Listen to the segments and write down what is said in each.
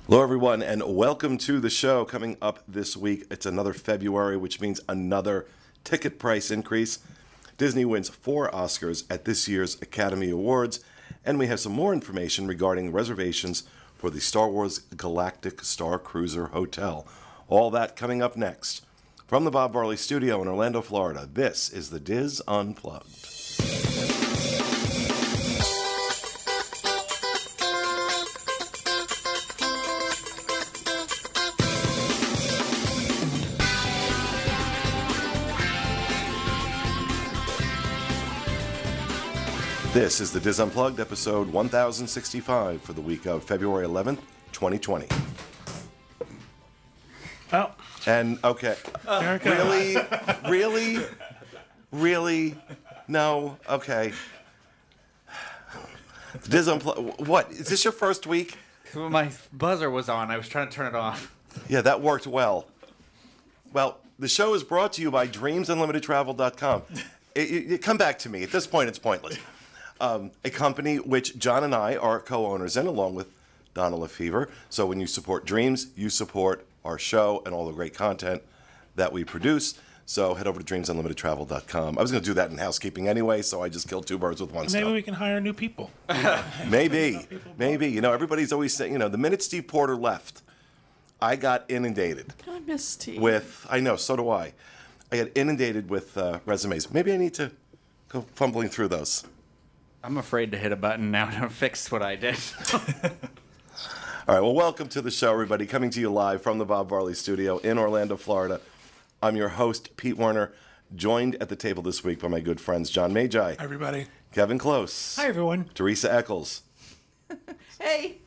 Hello, everyone, and welcome to the show. Coming up this week, it's another February, which means another ticket price increase. Disney wins 4 Oscars at this year's Academy Awards, and we have some more information regarding reservations for the Star Wars Galactic Starcruiser Hotel. All that coming up next. From the Bob Varley Studio in Orlando, Florida, this is the Diz Unplugged. This is the Diz Unplugged, episode 1065 for the week of February 11th, 2020. Oh. And, okay. Really? No? Okay. Diz Unplugged. What? Is this your first week? My buzzer was on. I was trying to turn it off. Yeah, that worked well. Well, the show is brought to you by DreamsUnlimitedTravel.com. Come back to me. At this point, it's pointless. A company which John and I are co-owners in, along with Donna Lefevre. So when you support Dreams, you support our show and all the great content that we produce. So head over to DreamsUnlimitedTravel.com. I was going to do that in housekeeping anyway, so I just killed 2 birds with one stone. Maybe we can hire new people. Maybe. You know, everybody's always saying, you know, the minute Steve Porter left, I got inundated. I miss Steve. I know, so do I. I got inundated with resumes. Maybe I need to go fumbling through those. I'm afraid to hit a button now to fix what I did. All right, well, welcome to the show, everybody. Coming to you live from the Bob Varley Studio in Orlando, Florida. I'm your host, Pete Werner, joined at the table this week by my good friends John Magi. Hi, everybody. Kevin Close. Hi, everyone. Teresa Eccles. Hey.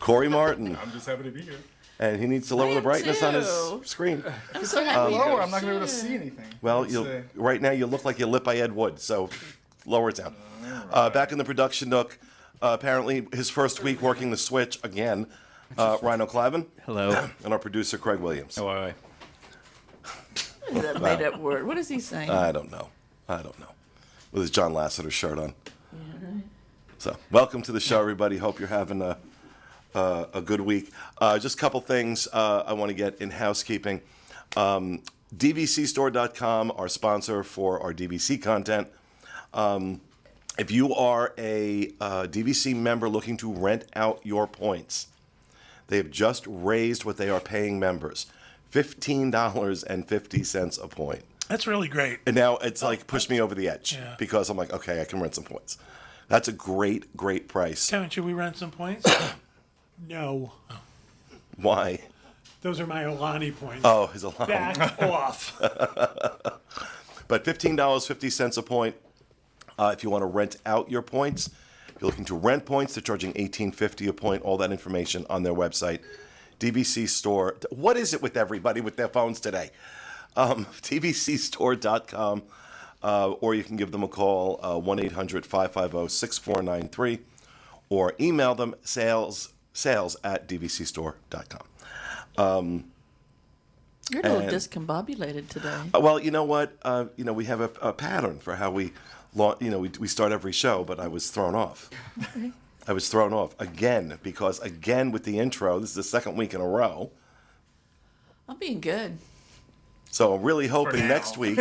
Corey Martin. I'm just happy to be here. And he needs to lower the brightness on his screen. I'm so happy. Lower, I'm not going to be able to see anything. Well, right now you look like you're lit by Ed Wood, so lower it down. Back in the production nook, apparently his first week working the switch again, Rhino Clavin. Hello. And our producer, Craig Williams. Oh, What is that made up word? What is he saying? I don't know. With his John Lasseter shirt on. Yeah. So, welcome to the show, everybody. Hope you're having a good week. Just a couple things I want to get in housekeeping. DVCstore.com, our sponsor for our DVC content. If you are a DVC member looking to rent out your points, they have just raised what they are paying members, $15.50 a point. That's really great. And now it's like pushed me over the edge because I'm like, okay, I can rent some points. That's a great price. Kevin, should we rent some points? No. Why? Those are my Olani points. Oh, his Alani. Back off. But $15.50 a point. If you want to rent out your points, if you're looking to rent points, they're charging $18.50 a point. All that information on their website, DVC Store. What is it with everybody with their phones today? DVCstore.com, or you can give them a call, 1-800-550-6493, or email them sales at dvcstore.com. You're a little discombobulated today. Well, you know what? We have a pattern for how we start every show, but I was thrown off. Okay. I was thrown off again because, with the intro, this is the second week in a row. I'm being good. So I'm really hoping next week.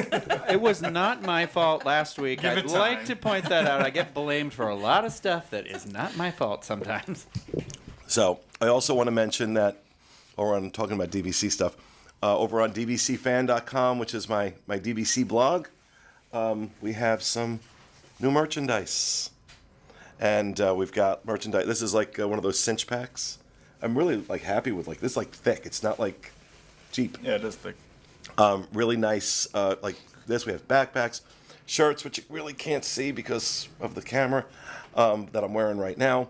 It was not my fault last week. Give it I'd time. like to point that out. I get blamed for a lot of stuff that is not my fault sometimes. So I also want to mention that, or I'm talking about DVC stuff, over on DVCfan.com, which is my DVC blog, we have some new merchandise. And we've got merchandise. This is like one of those cinch packs. I'm really happy with this. Is thick. It's not cheap. Yeah, it is thick. Really nice. Like this, we have backpacks, shirts, which you really can't see because of the camera that I'm wearing right now.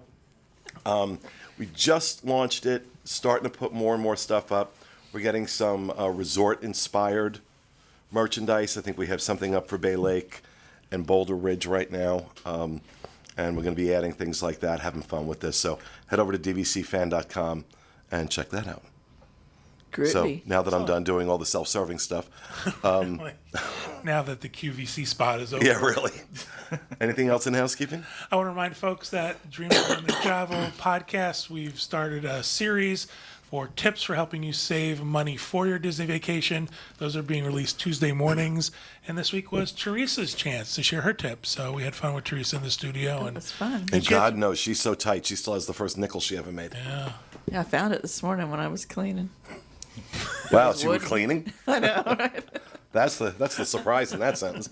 We just launched it, starting to put more and more stuff up. We're getting some resort-inspired merchandise. I think we have something up for Bay Lake and Boulder Ridge right now. And we're going to be adding things like that, having fun with this. So head over to dvcfan.com and check that out. So Groovy. now that I'm done doing all the self-serving stuff, Now that the QVC spot is over. yeah, really. Anything else in housekeeping? I want to remind folks that Dream Unlimited Travel podcast, we've started a series for tips for helping you save money for your Disney vacation. Those are being released Tuesday mornings. And this week was Teresa's chance to share her tips. So we had fun with Teresa in the studio. It And was fun. And God knows she's so tight. She still has the first nickel she ever made. Yeah, I found it this morning when I was cleaning. Wow, was you were wooden. cleaning? I know, right? That's the surprise in that sentence.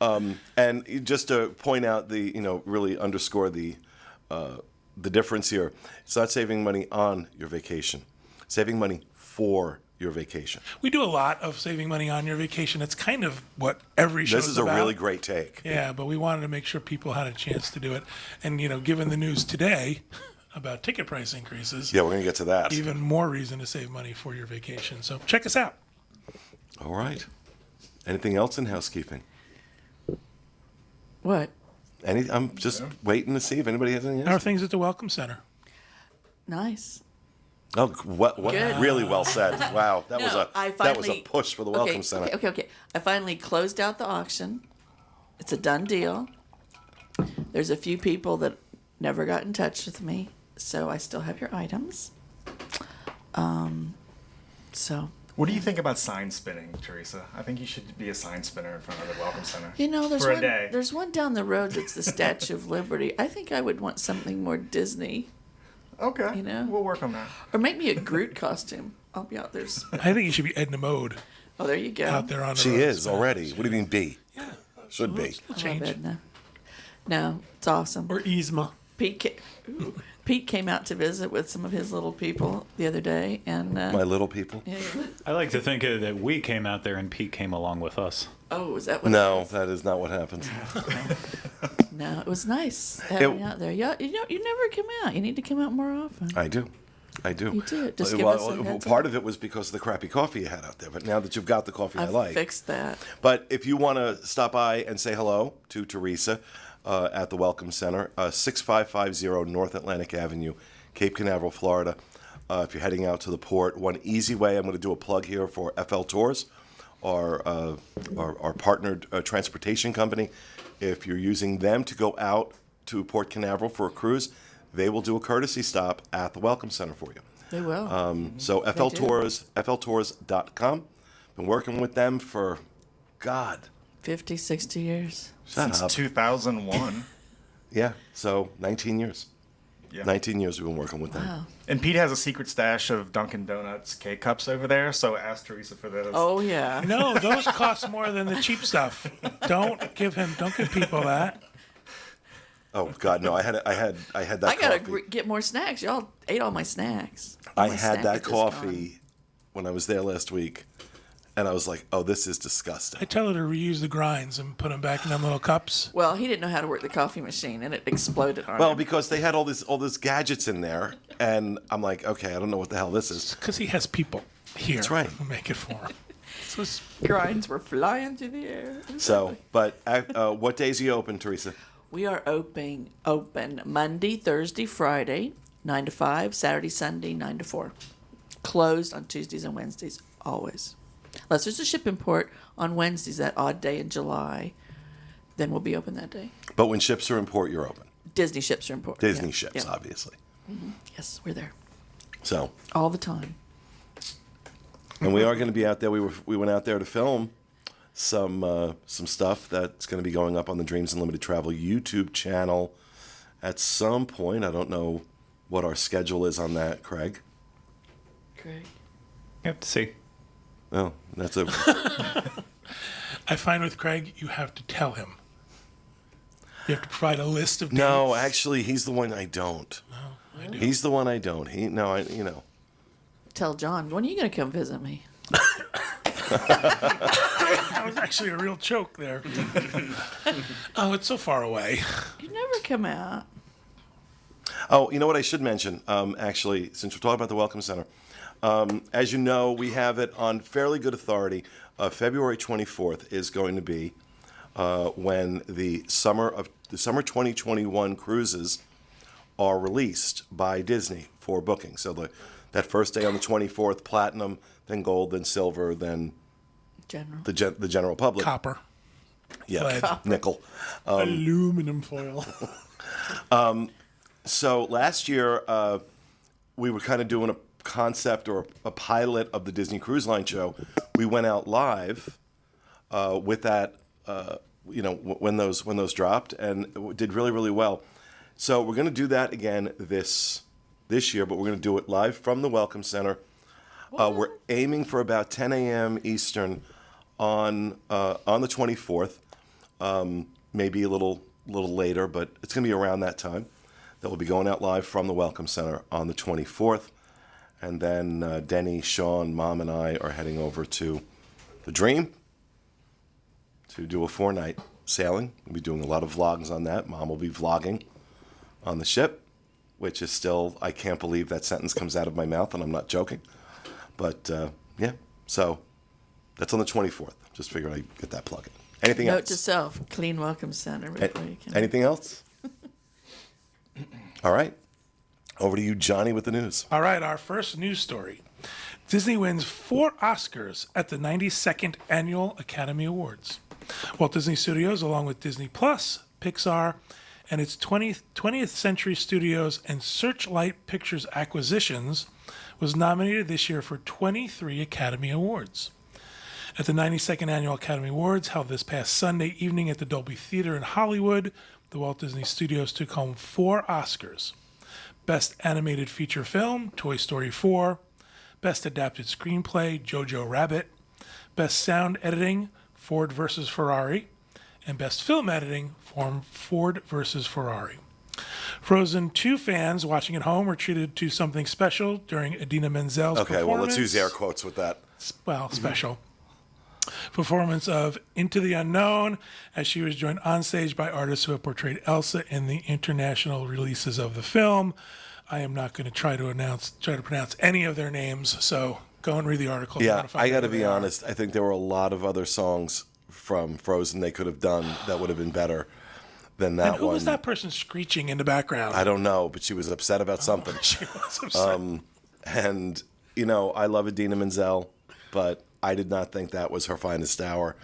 And just to point out really underscore the difference here. It's not saving money on your vacation, saving money for your vacation. we do a lot of saving money on your vacation. It's kind of what every show This is a about. really great take. Yeah, but we wanted to make sure people had a chance to do it. And, given the news today about ticket price increases, Yeah, we're gonna get to that. even more reason to save money for your vacation. So check us out. All right. Anything else in housekeeping? What? I'm just waiting to see if anybody has anything Our else. things at the Welcome Center. Nice. Oh, what Good. really well said. Wow, that was No, that was a push for the Welcome Center. Okay. I finally closed out the auction. It's a done deal. There's a few people that never got in touch with me, so I still have your items. So What do you think about sign spinning, Teresa? I think you should be a sign spinner in front of the Welcome Center. there's For a one. day. There's one down the road that's the Statue of Liberty. I think I would want something more Disney, Okay. You know? We'll work on that. or make me a Groot costume. I'll be out there. I think you should be Edna Mode Oh, there you go. out there on the She road. is already. What do you mean B? Yeah. Should be. I love Change. Edna. No, it's awesome. Or Yzma. Pete came out to visit with some of his little people the other day, and My little people. yeah. I like to think that we came out there and Pete came along with us. Oh, is that what? No, that is not what happens. No, it was nice having you out there. Yeah, you never come out. You need to come out more often. I do. You do. Just give us a heads part up. of it was because of the crappy coffee you had out there, but now that you've got the coffee I I like. fixed that. But if you want to stop by and say hello to Teresa at the Welcome Center, 6550 North Atlantic Avenue, Cape Canaveral, Florida. If you're heading out to the port, one easy way, I'm going to do a plug here for FL Tours, our partnered transportation company. If you're using them to go out to Port Canaveral for a cruise, they will do a courtesy stop at the Welcome Center for you. They will. So do. fltours.com. Been working with them for, God, 50, 60 years. shut Since up. 2001. Yeah, so 19 years. Yeah. 19 years we've been working with them. Wow. And Pete has a secret stash of Dunkin' Donuts K-Cups over there, so ask Teresa for those. Oh yeah. No, those cost more than the cheap stuff. Don't give people that. Oh God, no! I had that I gotta coffee. get more snacks. Y'all ate all my snacks. I My had snack that is just coffee when I was there last week, and I was like, "Oh, this is I disgusting." tell her to reuse the grinds and put them back in them little cups. gone. Well, he didn't know how to work the coffee machine, and it exploded on Well, him. because they had all this gadgets in there, and I'm like, "Okay, I don't know what the hell this is." Because he has people here. That's right. Who make it for him. So it's- Grinds were flying through the air. So, but what days are you open, Teresa? We are open Monday, Thursday, Friday, 9 to 5, Saturday, Sunday, 9 to 4. Closed on Tuesdays and Wednesdays, always. Unless there's a ship import on Wednesdays, that odd day in July, then we'll be open that day. But when ships are in port, you're open. Disney ships are import. Disney yeah, ships, yeah. obviously. Yes, we're there. So, All the time. and we are going to be out there. We went out there to film some stuff that's going to be going up on the Dreams Unlimited Travel YouTube channel at some point. I don't know what our schedule is on that, Craig. Great. You have to see. Oh, that's a I find with Craig, you have to tell him. You have to provide a list of dates. no. Actually, he's the one I don't. I do. He's the one I don't. Tell John, when are you going to come visit me? That was actually a real choke there. Oh, it's so far away. You never come out. Oh, you know what I should mention? Actually, since we're talking about the Welcome Center, as you know, we have it on fairly good authority. February 24th is going to be when the summer 2021 cruises are released by Disney for booking. So that first day on the 24th, platinum, then gold, then silver, then General. the general public. Copper. Yeah, Lead. nickel. Aluminum foil. So last year, we were kind of doing a concept or a pilot of the Disney Cruise Line show. We went out live with that, when those dropped, and it did really, really well. So we're going to do that again this year, but we're going to do it live from the Welcome Center. We're aiming for about 10 a.m. Eastern on the 24th. Maybe a little later, but it's going to be around that time that we'll be going out live from the Welcome Center on the 24th. And then Denny, Sean, Mom, and I are heading over to the Dream to do a 4-night sailing. We'll be doing a lot of vlogs on that. Mom will be vlogging on the ship, which is still, I can't believe that sentence comes out of my mouth, and I'm not joking. But, yeah, so that's on the 24th. Just figured I'd get that plug in. Anything Note else? to self, clean Welcome Center before you can. Anything else? All right. Over to you, Johnny, with the news. All right, our first news story. Disney wins 4 Oscars at the 92nd Annual Academy Awards. Walt Disney Studios, along with Disney Plus, Pixar, and its 20th Century Studios and Searchlight Pictures acquisitions, was nominated this year for 23 Academy Awards. At the 92nd Annual Academy Awards, held this past Sunday evening at the Dolby Theater in Hollywood, the Walt Disney Studios took home 4 Oscars. Best Animated Feature Film, Toy Story 4. Best Adapted Screenplay, Jojo Rabbit. Best Sound Editing, Ford vs. Ferrari. And Best Film Editing, Ford vs. Ferrari. Frozen 2 fans watching at home were treated to something special during Idina Menzel's performance. Okay, well, let's use air quotes with that. Well, special. Performance of Into the Unknown, as she was joined on stage by artists who have portrayed Elsa in the international releases of the film. I am not going to try to pronounce any of their names, so go and read the article. if you Yeah, wanna find I out got to who be they are. honest. I think there were a lot of other songs from Frozen they could have done that would have been better than that And who one. was that person screeching in the background? I don't know, but she was upset about something. She was upset. And, I love Idina Menzel, but I did not think that was her finest hour.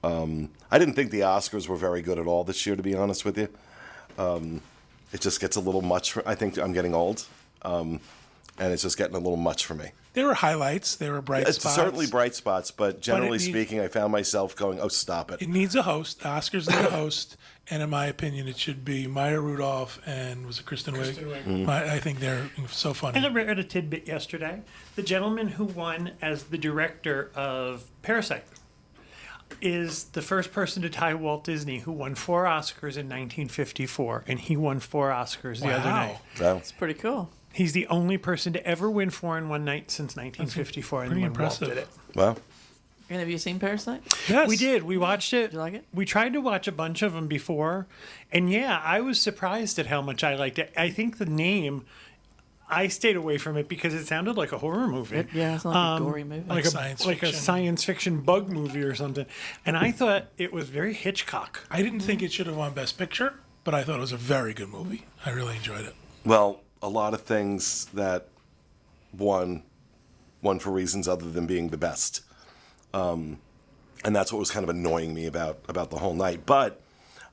I didn't think the Oscars were very good at all this year, to be honest with you. It just gets a little much. I think I'm getting old, and it's just getting a little much for me. There were highlights. There were bright It's spots. certainly bright spots, but generally need- speaking, I found myself going, "Oh, stop it." It needs a host. The Oscars need a host. And in my opinion, it should be Maya Rudolph and was it Kristen Wiig? I think they're so funny. And I read a tidbit yesterday. The gentleman who won as the director of Parasite is the first person to tie Walt Disney, who won 4 Oscars in 1954, and he won 4 Oscars the other night. So, It's pretty cool. He's the only person to ever win 4 in one night since 1954, and pretty when impressive. Walt did it. well, And have you seen Parasite? Yes. We did. We watched it. Did you like it? We tried to watch a bunch of them before, and yeah, I was surprised at how much I liked it. I think the name, I stayed away from it because it sounded like a horror movie. Yeah, it's not a gory movie. Like a science like a fiction. science fiction bug movie or something. And I thought it was very Hitchcock. I didn't think it should have won Best Picture, but I thought it was a very good movie. I really enjoyed it. well, a lot of things that won for reasons other than being the best. And that's what was kind of annoying me about the whole night. But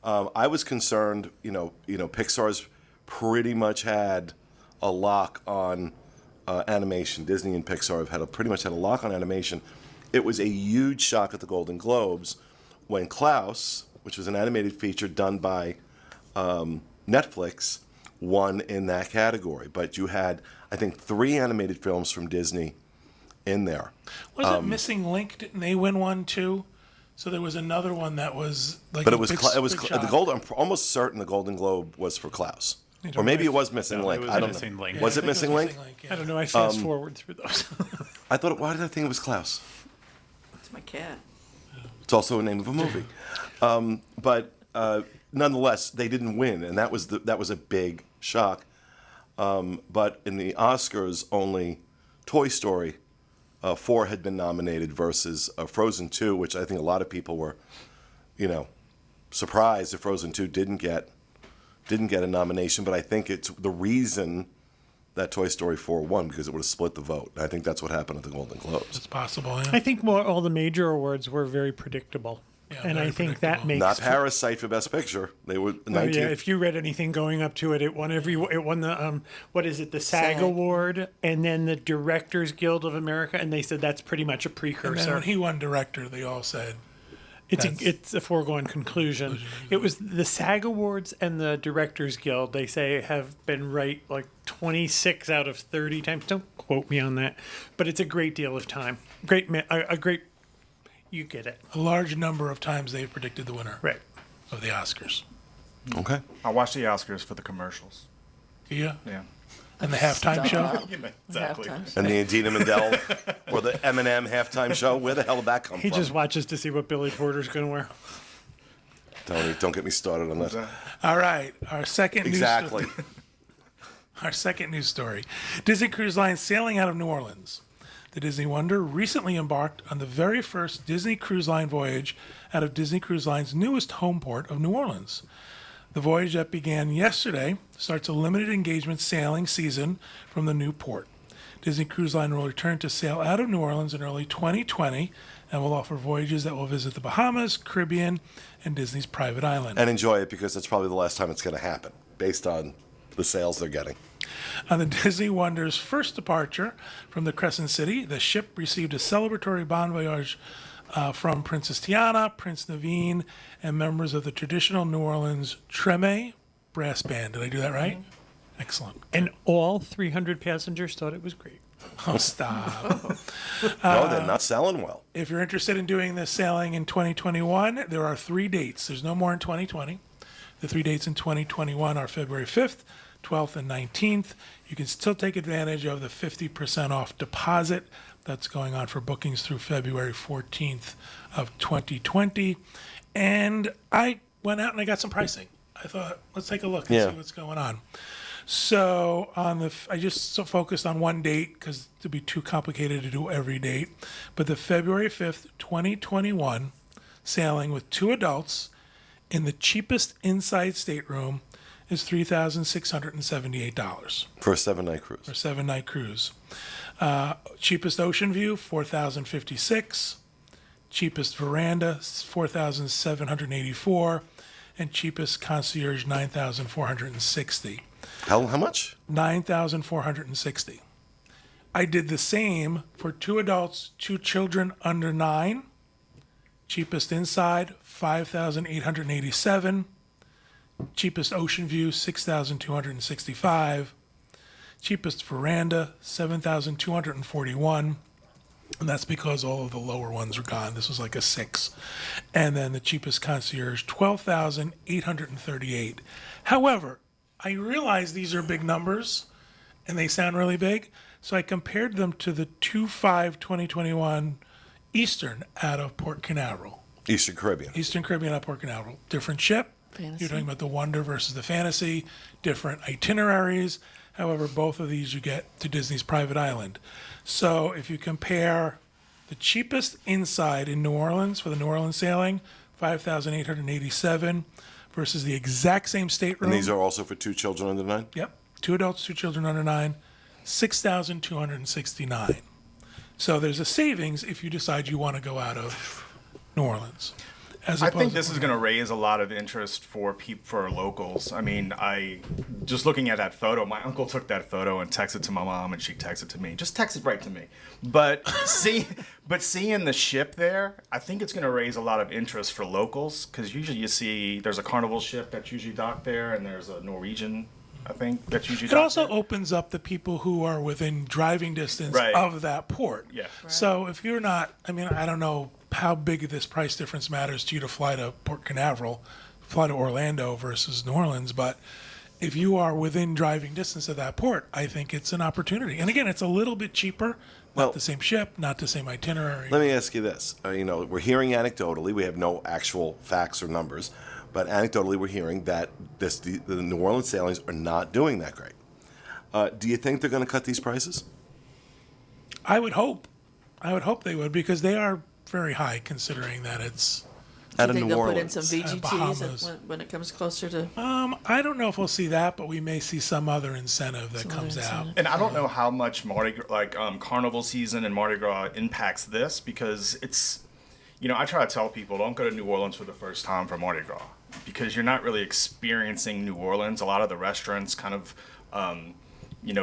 I was concerned, Pixar's pretty much had a lock on animation. Disney and Pixar have pretty much had a lock on animation. It was a huge shock at the Golden Globes when Klaus, which was an animated feature done by Netflix, won in that category. But you had, I think, 3 animated films from Disney in there. Was it Missing Link? Didn't they win one too? So there was another one that was like. But a it was big, the big shot. Golden. I'm almost certain the Golden Globe was for Klaus, or maybe it was Missing No, Link. it was I don't Missing know. Link. Yeah, Was I it think Missing Link? yeah. I don't know. I fast forward through those. I thought. Why did I think it was Klaus? It's my cat. It's also a name of a movie. But nonetheless, they didn't win, and that was a big shock. But in the Oscars, only Toy Story 4 had been nominated versus Frozen 2, which I think a lot of people were, surprised that Frozen 2 didn't get didn't get a nomination, but I think it's the reason that Toy Story 4 won, because it would have split the vote. And I think that's what happened at the Golden Globes. It's possible. Yeah. I think all the major awards were very predictable. Yeah, And very I think that predictable. makes Not Parasite for Best Picture. They were Oh, 19. yeah, if you read anything going up to it, it won the what is it, the SAG SAG. award, and then the Directors Guild of America, and they said that's pretty much a And then precursor. when he won director, they all said, that's- It's a foregone conclusion. It was the SAG awards and the Directors Guild. They say have been right like 26 out of 30 times. Don't quote me on that, but it's a great deal of time. A great. You get it, a large number of times they've predicted the winner right? of the Oscars. Okay. I watch the Oscars for the commercials. Yeah. Yeah. And the halftime show. Exactly. Halftime. And the Idina Menzel or the Eminem halftime show. Where the hell did that come He from? just watches to see what Billy Porter's going to wear. Don't get me started on that. All right. Our second Exactly. Our second news story. Disney Cruise Line sailing out of New Orleans. The Disney Wonder recently embarked on the very first Disney Cruise Line voyage out of Disney Cruise Line's newest home port of New Orleans. The voyage that began yesterday starts a limited engagement sailing season from the new port. Disney Cruise Line will return to sail out of New Orleans in early 2020 and will offer voyages that will visit the Bahamas, Caribbean, and Disney's private island. And enjoy it, because it's probably the last time it's going to happen, based on the sales they're getting. On the Disney Wonder's first departure from the Crescent City, the ship received a celebratory bon voyage from Princess Tiana, Prince Naveen, and members of the traditional New Orleans Treme brass band. Did I do that right? Excellent. And all 300 passengers thought it was great. Oh, stop. No, they're not selling well. If you're interested in doing this sailing in 2021, there are 3 dates. There's no more in 2020. The 3 dates in 2021 are February 5th, 12th, and 19th. You can still take advantage of the 50% off deposit that's going on for bookings through February 14th of 2020. And I went out and I got some pricing. I thought, let's take a look and Yeah. see what's going on. So I just focused on one date because it'd be too complicated to do every date. But the February 5th, 2021 sailing with 2 adults in the cheapest inside stateroom is $3,678 For a 7-night cruise. for a 7-night cruise. Cheapest ocean view, $4,056. Cheapest veranda, $4,784. And cheapest concierge, $9,460. How much? $9,460. I did the same for 2 adults, 2 children under 9. Cheapest inside, $5,887. Cheapest ocean view, $6,265. Cheapest veranda, $7,241. And that's because all of the lower ones are gone. This was like a 6. And then the cheapest concierge, $12,838. However, I realize these are big numbers and they sound really big. So I compared them to the 2/5/2021 Eastern out of Port Canaveral. Eastern Caribbean. Eastern Caribbean out of Port Canaveral. Different ship. Fantasy. You're talking about the Wonder versus the Fantasy. Different itineraries. However, both of these you get to Disney's private island. So if you compare the cheapest inside in New Orleans for the New Orleans sailing, $5,887 versus the exact same stateroom. And these are also for 2 children under 9? Yep. 2 adults, 2 children under 9, $6,269. So there's a savings if you decide you want to go out of New Orleans. As I opposed think to- this is going to raise a lot of interest for for locals. I mean, just looking at that photo, my uncle took that photo and texted to my mom, and she texted to me. Just text it right to me. But seeing the ship there, I think it's going to raise a lot of interest for locals, because usually you see there's a Carnival ship that's usually docked there, and there's a Norwegian, I think, that's usually It docked also there. opens up the people who are within driving distance Right. of that port. Yeah. So if you're not, I mean, I don't know how big this price difference matters to you to fly to Port Canaveral, fly to Orlando versus New Orleans, but if you are within driving distance of that port, I think it's an opportunity. And again, it's a little bit cheaper, Well- not the same ship, not the same itinerary. Let me ask you this. We're hearing anecdotally, we have no actual facts or numbers, but anecdotally we're hearing that the New Orleans sailings are not doing that great. Do you think they're going to cut these prices? I would hope they would, because they are very high considering that it's Out Do of you think New they'll Orleans. put in some VGTs Bahamas. when it comes closer to? I don't know if we'll see that, but we may see some other incentive that Some comes other out. incentive. And I don't know how much Carnival season and Mardi Gras impacts this, because it's, I try to tell people, don't go to New Orleans for the first time for Mardi Gras, because you're not really experiencing New Orleans. A lot of the restaurants kind of,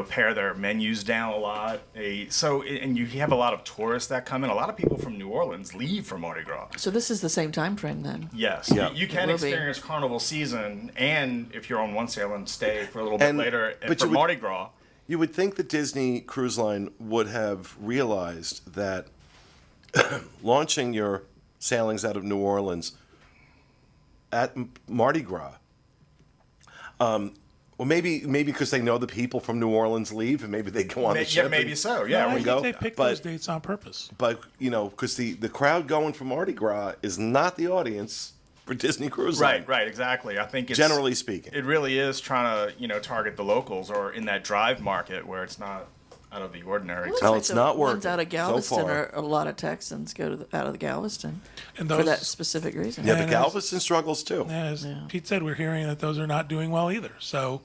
pare their menus down a lot. And you have a lot of tourists that come in. A lot of people from New Orleans leave for Mardi Gras. So this is the same time frame then. Yes, Yeah. you can It will be. experience Carnival season, and if you're on one sail and stay for a little bit And- later but for you would- Mardi Gras. You would think the Disney Cruise Line would have realized that launching your sailings out of New Orleans at Mardi Gras, well, maybe because they know the people from New Orleans leave, and maybe they go on the ship. Yeah, maybe and- so. No, Yeah, I we think go, they picked but- those dates on purpose. But because the crowd going for Mardi Gras is not the audience for Disney Cruise Line. right, exactly. I think it's Generally speaking. it really is trying to target the locals, or in that drive market where it's not out of the ordinary. Well, it's the not ones working out of so Galveston far. are a lot of Texans go to out of the Galveston And for those, that specific reason. Yeah, And but as- Galveston struggles too. as Yeah. Pete said, we're hearing that those are not doing well either. So,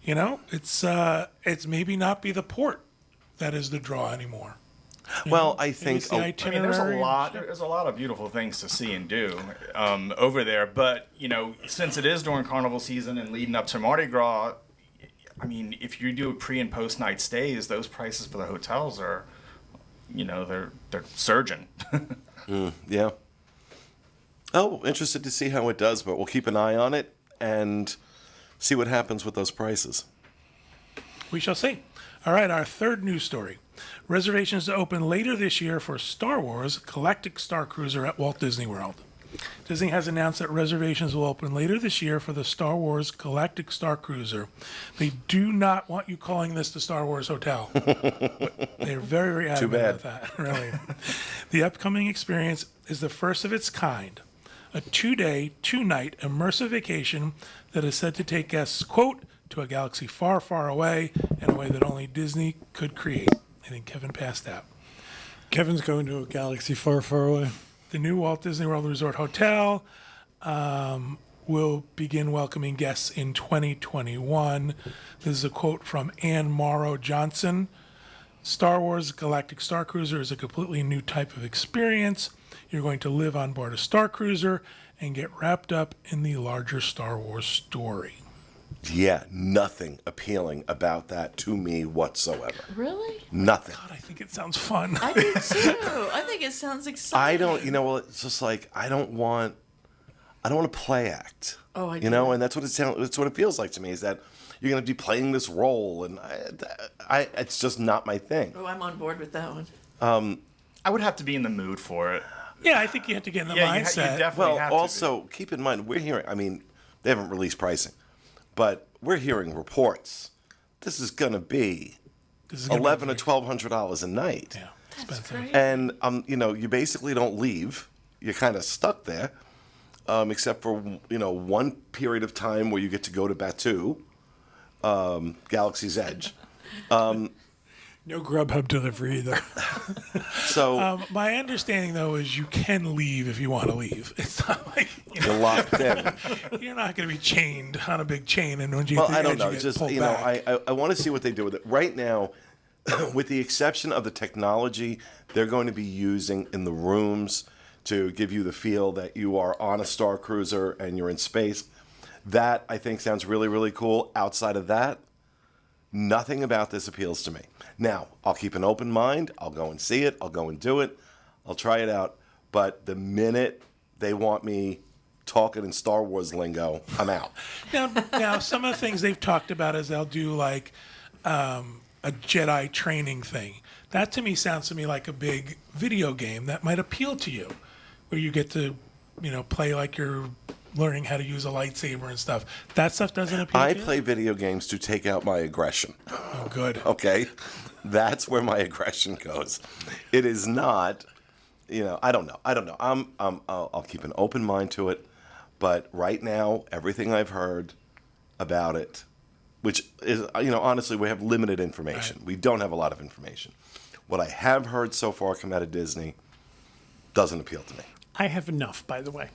it's maybe not be the port that is the draw anymore. Well, I Maybe think it's the There's itinerary. there's a lot of beautiful things to see and do over there. But since it is during Carnival season and leading up to Mardi Gras, I mean, if you do pre and post night stays, those prices for the hotels are, they're surging. yeah. Oh, interested to see how it does, but we'll keep an eye on it and see what happens with those prices. We shall see. All right, our third news story. Reservations to open later this year for Star Wars Galactic Starcruiser at Walt Disney World. Disney has announced that reservations will open later this year for the Star Wars Galactic Starcruiser. They do not want you calling this the Star Wars Hotel. They're very, very adamant bad. about that, really. The upcoming experience is the first of its kind. A 2-day, 2-night immersive vacation that is said to take guests, quote, to a galaxy far, far away in a way that only Disney could create. I think Kevin passed out. Kevin's going to a galaxy far, far away. The new Walt Disney World Resort Hotel will begin welcoming guests in 2021. This is a quote from Anne Morrow Johnson. Star Wars Galactic Starcruiser is a completely new type of experience. You're going to live on board a Starcruiser and get wrapped up in the larger Star Wars story. Yeah, nothing appealing about that to me whatsoever. Really? Nothing. God, I think it sounds fun. I do too. I think it sounds exciting. Well, it's just like I don't want to play act. Oh, I You do. and that's what it sounds. That's what it feels like to me. Is that you're going to be playing this role, and it's just not my thing. Oh, I'm on board with that one. I would have to be in the mood for it. Yeah, I think you have to get in the Yeah, you mindset. definitely Well, have to be. also keep in mind we're hearing. I mean, they haven't released pricing, but we're hearing reports. This is going to be This is gonna be $1,100 to very- $1,200 a night. Yeah, expensive. great. And you basically don't leave. You're kind of stuck there, except for one period of time where you get to go to Batu, Galaxy's Edge. No Grubhub delivery either. So My understanding, though, is you can leave if you want to leave. It's not like you're locked in. you're not going to be chained on a big chain, and when you Well, get to I the don't edge, know. you get Just pulled back. I want to see what they do with it. Right now, with the exception of the technology they're going to be using in the rooms to give you the feel that you are on a Star Cruiser and you're in space, that I think sounds really, really cool. Outside of that, nothing about this appeals to me. Now, I'll keep an open mind. I'll go and see it. I'll go and do it. I'll try it out. But the minute they want me talking in Star Wars lingo, I'm out. Now, some of the things they've talked about is they'll do like a Jedi training thing. That to me sounds to me like a big video game that might appeal to you, where you get to, play like you're learning how to use a lightsaber and stuff. That stuff doesn't appeal I to you? play video games to take out my aggression. Oh, good. Okay, that's where my aggression goes. It is not, I don't know. I'll keep an open mind to it, but right now, everything I've heard about it, which is, honestly, we have limited information. Right. We don't have a lot of information. What I have heard so far come out of Disney doesn't appeal to me. I have enough, by the way.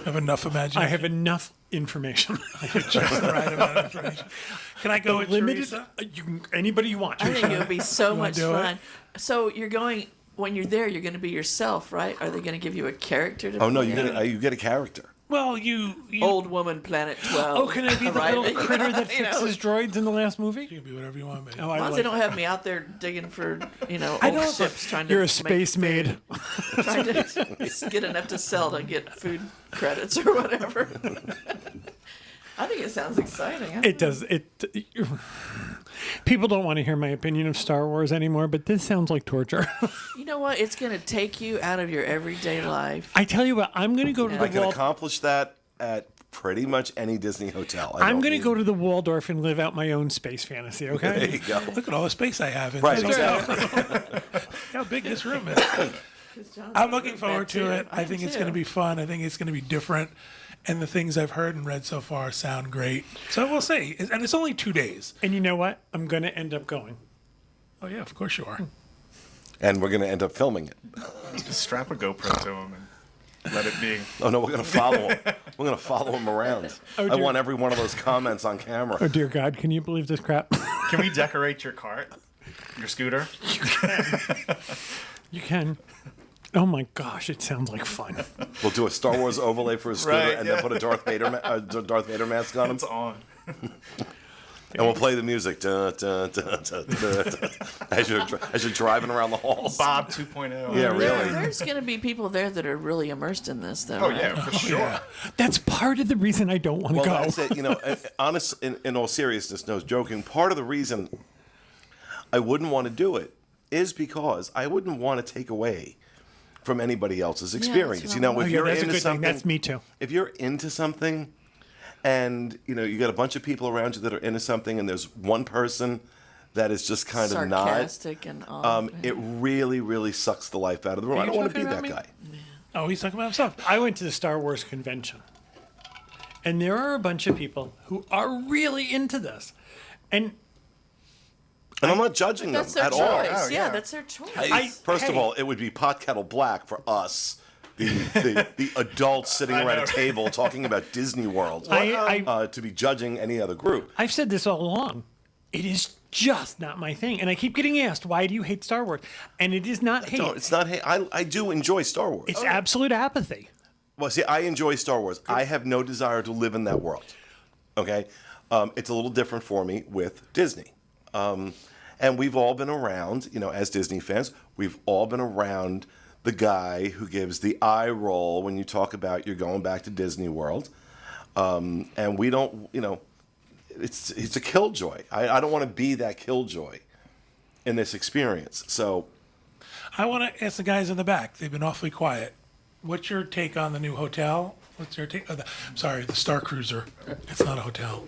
Have enough imagination. I have enough information. Just the right amount of information. Can I go with Limited. Teresa? Anybody you want. I think it would be so wanna much do it? fun. So you're going when you're there. You're going to be yourself, right? Are they going to give you a character to? Oh no, play? you get a character. Well, you Old Woman Planet 12. Oh, can I be the Right? little critter that You know, fixes droids in the last movie? can be whatever you want, baby. Oh, As I long as like they don't have me out there digging for, I old don't- ships trying to You're a make space maid. trying to get enough to sell to get food credits or whatever. I think it sounds exciting. It does. People don't want to hear my opinion of Star Wars anymore, but this sounds like torture. You know what? It's going to take you out of your everyday life. I tell you what, I'm going to go to I the can Walt. accomplish that at pretty much any Disney hotel. I'm going to go to the Waldorf and live out my own space fantasy. There Okay. you go. Look at all the space I have in Right, this hotel. exactly. How big this room is. I'm looking forward to it. I think it's going to be fun. I think it's going to be different. And the things I've heard and read so far sound great. So we'll see. And it's only 2 days. And you know what? I'm going to end up going. Oh, yeah, of course you are. And we're going to end up filming it. Just strap a GoPro to him and let it be. Oh no, we're going to follow him. We're going to follow him around. I dear. want every one of those comments on camera. Oh dear God, can you believe this crap? Can we decorate your cart? Your scooter? You can. Oh my gosh, it sounds like fun. We'll do a Star Wars overlay for his scooter, Right, and yeah. then put a Darth Vader mask on him, It's on. and we'll play the music dun, dun, dun, dun, dun, dun, as you're driving around the halls. Bob 2.0. Yeah, really. There's going to be people there that are really immersed in this, though. Oh, right? yeah, for sure. That's part of the reason I don't want to Well, go. that's it. Honest, in all seriousness, no joking. Part of the reason I wouldn't want to do it is because I wouldn't want to take away from anybody else's experience. right. You know, Oh, if yeah, you're that's a into good thing. something, That's me too. if you're into something, and you got a bunch of people around you that are into something, and there's one person that is just kind of not, Sarcastic and all. it really, really sucks the life out of the room. I don't want to be talking that about guy. Oh, he's talking about himself. I went to the Star Wars convention, and there are a bunch of people who are really into this, and And I'm not judging them That's their at choice. all. Oh, yeah, yeah. that's their choice. First of hey. all, it would be pot kettle black for us, the adults sitting around a table talking about Disney World, to be judging any other group. I've said this all along. It is just not my thing, and I keep getting asked, "Why do you hate Star Wars?" And it is not hate; No, it's not. Hey, I do enjoy Star Wars. it's absolute apathy. Well, see, I enjoy Star Wars. I have no desire to live in that world. Okay, it's a little different for me with Disney. And we've all been around, as Disney fans, we've all been around the guy who gives the eye roll when you talk about you're going back to Disney World. And we don't, it's a killjoy. I don't want to be that killjoy in this experience. So I want to ask the guys in the back. They've been awfully quiet. What's your take on the new hotel? What's your take? The Starcruiser. It's not a hotel.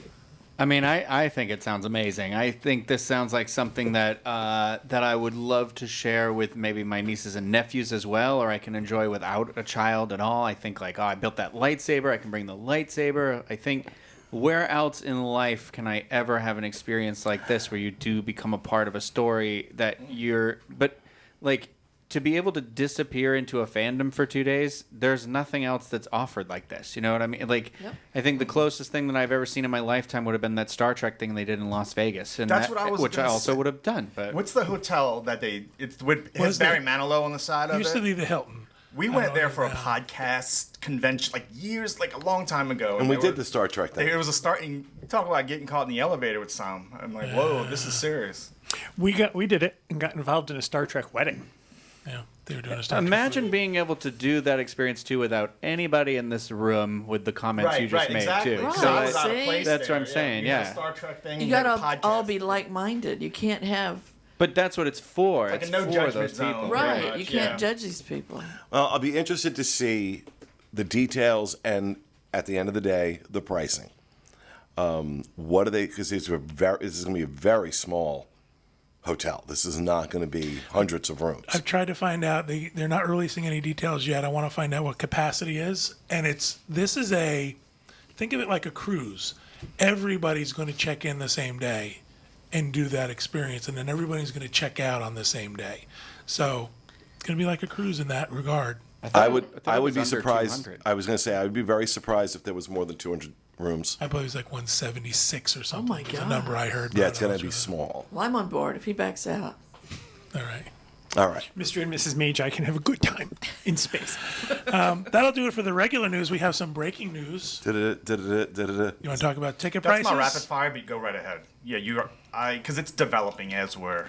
I mean, I think it sounds amazing. I think this sounds like something that that I would love to share with maybe my nieces and nephews as well, or I can enjoy without a child at all. I think like, I built that lightsaber. I can bring the lightsaber. I think where else in life can I ever have an experience like this where you do become a part of a story that but like to be able to disappear into a fandom for 2 days, there's nothing else that's offered like this. You know what I mean? Like, Yep. I think the closest thing that I've ever seen in my lifetime would have been that Star Trek thing they did in Las Vegas, and That's what I was which I gonna also say. would have done. But What's the hotel that it What has is Barry that? Manilow on the side It of used to it? be the Hilton. We I went know there it for a now. podcast convention, like years, like a long time ago. and we they did were- the Star Trek thing. It was a starting. Talk about getting caught in the elevator with some. I'm like, whoa, this is serious. We did it and got involved in a Star Trek wedding. Yeah, they were doing a Star Trek. imagine being able to do that experience too without anybody in this room with the comments you just made exactly. too. Right, So I was out of see? place That's what I'm there, saying, We had a yeah. Star Trek thing. You we had got a to podcast. all be like-minded. You can't have But that's what it's for. Like a It's no for judgment those zone. people. right. much, You can't yeah. judge these people. Well, I'll be interested to see the details and, at the end of the day, the pricing. What are they? Because this is going to be a very small hotel. This is not going to be hundreds of rooms. I've tried to find out. They're not releasing any details yet. I want to find out what capacity is. And think of it like a cruise. Everybody's going to check in the same day and do that experience. And then everybody's going to check out on the same day. So it's going to be like a cruise in that regard. I would it be was under surprised. 200. I was going to say I would be very surprised if there was more than 200 rooms. I believe it was like 176 or something. my was the God. number I heard. Yeah, but it's I going don't to be know. small. Well, I'm on board if he backs out. All right. All right. Mr. and Mrs. Mage, I can have a good time in space. That'll do it for the regular news. We have some breaking news. Da-da-da-da-da-da-da. You want to talk about ticket That's prices? my rapid fire, but go right ahead. Yeah, because it's developing as we're.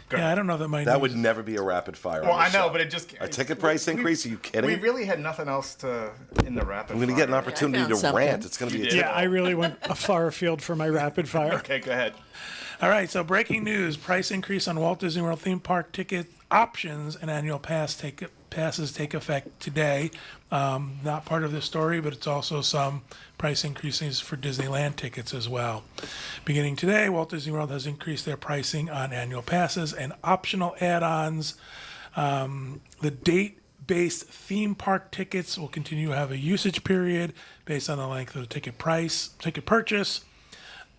Go Yeah, I don't know that my That news- would never be a rapid fire. Well, on I this know, show. but it just A ticket price increase? Are you kidding? We really had nothing else to in the rapid. I'm going to get an fire. opportunity found to something. rant. It's going to be a You ticket. Yeah, I really went a far afield for my rapid fire. Okay, go ahead. All right, so breaking news: price increase on Walt Disney World theme park ticket options and annual passes take effect today. Not part of this story, but it's also some price increases for Disneyland tickets as well. Beginning today, Walt Disney World has increased their pricing on annual passes and optional add-ons. The date-based theme park tickets will continue to have a usage period based on the length of the ticket purchase.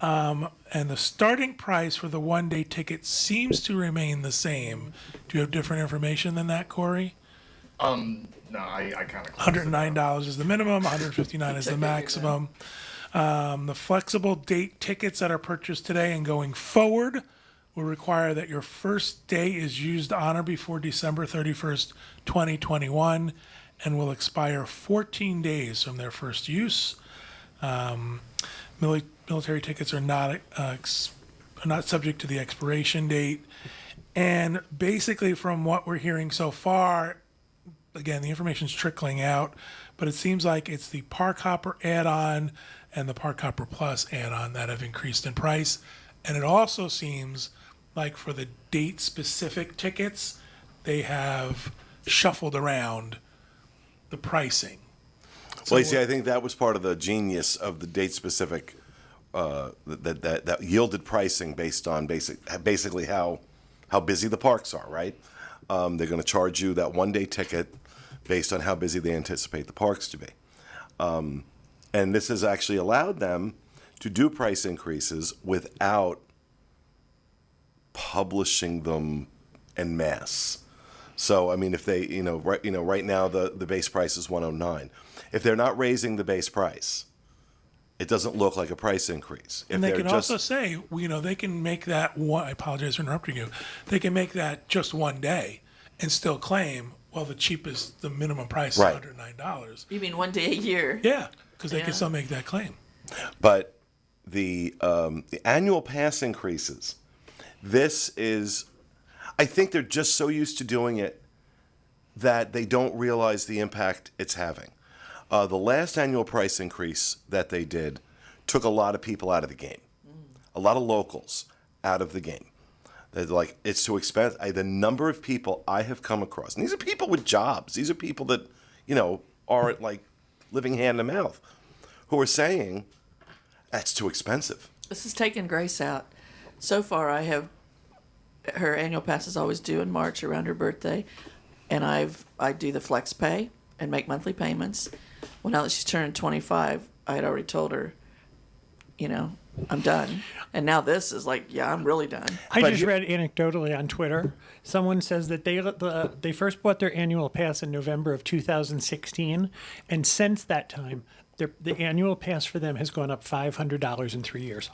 And the starting price for the one-day ticket seems to remain the same. Do you have different information than that, Corey? No, I kind of. $109 is the minimum, $159 is the maximum. The flexible date tickets that are purchased today and going forward will require that your first day is used on or before December 31st, 2021, and will expire 14 days from their first use. Military tickets are not subject to the expiration date. And basically, from what we're hearing so far, again, the information's trickling out, but it seems like it's the Park Hopper add-on and the Park Hopper Plus add-on that have increased in price. And it also seems like for the date-specific tickets, they have shuffled around the pricing. Well, you see, I think that was part of the genius of the date-specific that yielded pricing based on basically how busy the parks are, right? They're going to charge you that one-day ticket based on how busy they anticipate the parks to be. And this has actually allowed them to do price increases without publishing them en masse. So, I mean, if they, right now the base price is $109. If they're not raising the base price, it doesn't look like a price increase. If And they they're can also say, they can make that one, I apologize for interrupting you, they can make that just one day and still claim, well, the cheapest, the minimum price is Right. $109. You mean one day a year? Yeah, because they Yeah. can still make that claim. But the annual pass increases, this is, I think they're just so used to doing it that they don't realize the impact it's having. The last annual price increase that they did took a lot of people out of the game, a lot of locals out of the game. They're like, it's too expensive. The number of people I have come across, and these are people with jobs, these are people that, aren't like living hand to mouth, who are saying, that's too expensive. This is taking Grace out. So far, her annual pass is always due in March around her birthday, and I do the flex pay and make monthly payments. Well, now that she's turning 25, I had already told her, I'm done. And now this is like, yeah, I'm really done. I But just you- read anecdotally on Twitter, someone says that they first bought their annual pass in November of 2016, and since that time, the annual pass for them has gone up $500 in 3 years.